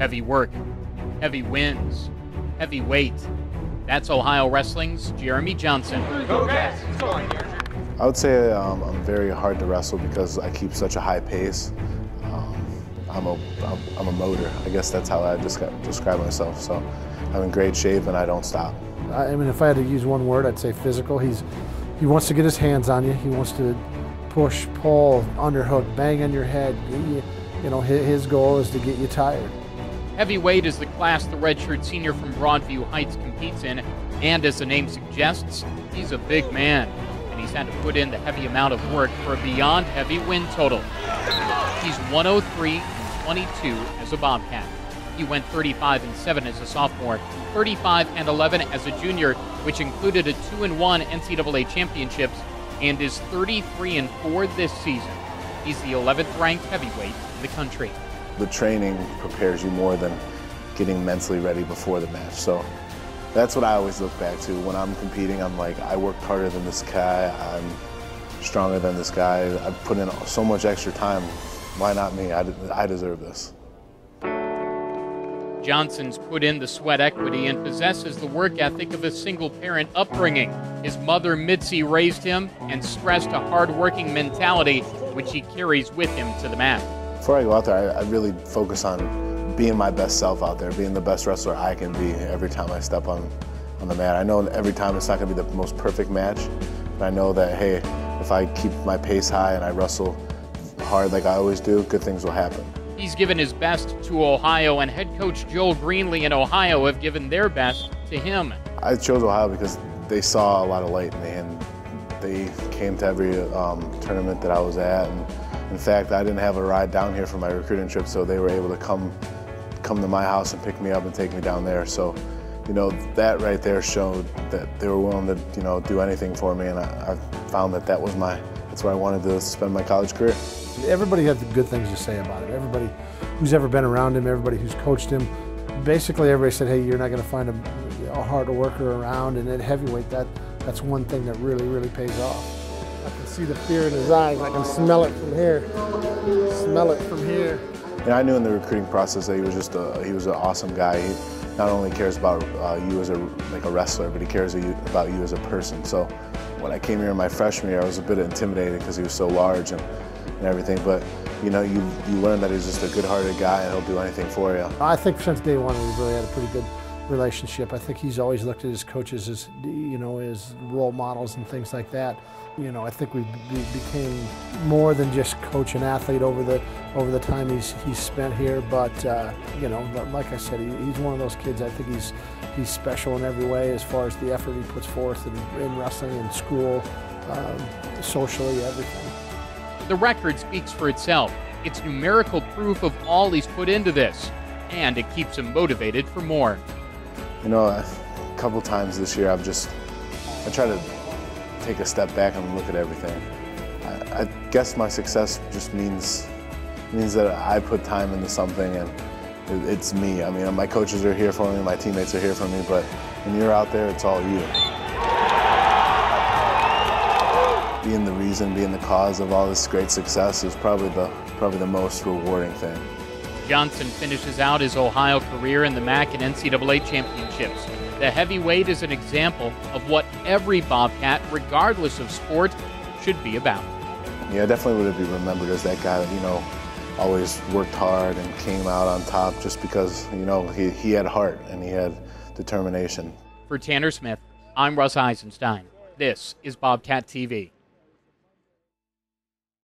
Heavy work, heavy wins, heavy weight. That's Ohio Wrestling's Jeremy Johnson. I would say I'm very hard to wrestle because I keep such a high pace. I'm a motor. I guess that's how I describe myself. So I'm in great shape and I don't stop. I mean, if I had to use one word, I'd say physical. He wants to get his hands on you. He wants to push, pull, underhook, bang on your head. You know, his goal is to get you tired. Heavyweight is the class the redshirt senior from Broadview Heights competes in, and as the name suggests, he's a big man, and he's had to put in the heavy amount of work for a beyond heavy win total. He's 103-22 as a Bobcat. He went 35-7 as a sophomore, 35-11 as a junior, which included a 2-1 NCAA championships, and is 33-4 this season. He's the 11th ranked heavyweight in the country. The training prepares you more than getting mentally ready before the match. So that's what I always look back to. When I'm competing, I'm like, I worked harder than this guy. I'm stronger than this guy. I've put in so much extra time. Why not me? I deserve this. Johnson's put in the sweat equity and possesses the work ethic of a single-parent upbringing. His mother, Mitzi, raised him and stressed a hard-working mentality, which he carries with him to the mat. Before I go out there, I really focus on being my best self out there, being the best wrestler I can be every time I step on the mat. I know every time it's not going to be the most perfect match, but I know that, hey, if I keep my pace high and I wrestle hard like I always do, good things will happen. He's given his best to Ohio, and head coach Joel Greenlee and Ohio have given their best to him. I chose Ohio because they saw a lot of light in me, and they came to every tournament that I was at. And in fact, I didn't have a ride down here for my recruiting trip, so they were able to come to my house and pick me up and take me down there. So, you know, that right there showed that they were willing to, you know, do anything for me, and I found that that's where I wanted to spend my college career. Everybody had good things to say about him. Everybody who's ever been around him, everybody who's coached him, basically everybody said, hey, you're not going to find a harder worker around, and at heavyweight, that's one thing that really, really pays off. I can see the fear in his eyes. I can smell it from here. Smell it from here. And I knew in the recruiting process that he was an awesome guy. He not only cares about you as a wrestler, but he cares about you as a person. So when I came here in my freshman year, I was a bit intimidated because he was so large and everything. But you know, you learn that he's just a good-hearted guy and he'll do anything for you. I think since day one we've really had a pretty good relationship. I think he's always looked at his coaches as, you know, as role models and things like that. You know, I think we became more than just coach and athlete over the time he's spent here. But you know, like I said, he's one of those kids. I think he's special in every way as far as the effort he puts forth in wrestling, in school, socially, everything. The record speaks for itself. It's numerical proof of all he's put into this, and it keeps him motivated for more. You know, a couple times this year I try to take a step back and look at everything. I guess my success just means that I put time into something, and it's me. I mean, my coaches are here for me, my teammates are here for me, but when you're out there, it's all you. Being the reason, being the cause of all this great success is probably the most rewarding thing. Johnson finishes out his Ohio career in the MAC and NCAA championships. The heavyweight is an example of what every Bobcat, regardless of sport, should be about. Yeah, definitely would be remembered as that guy that, you know, always worked hard and came out on top just because, you know, he had heart and he had determination. For Tanner Smith, I'm Russ Eisenstein. This is Bobcat TV.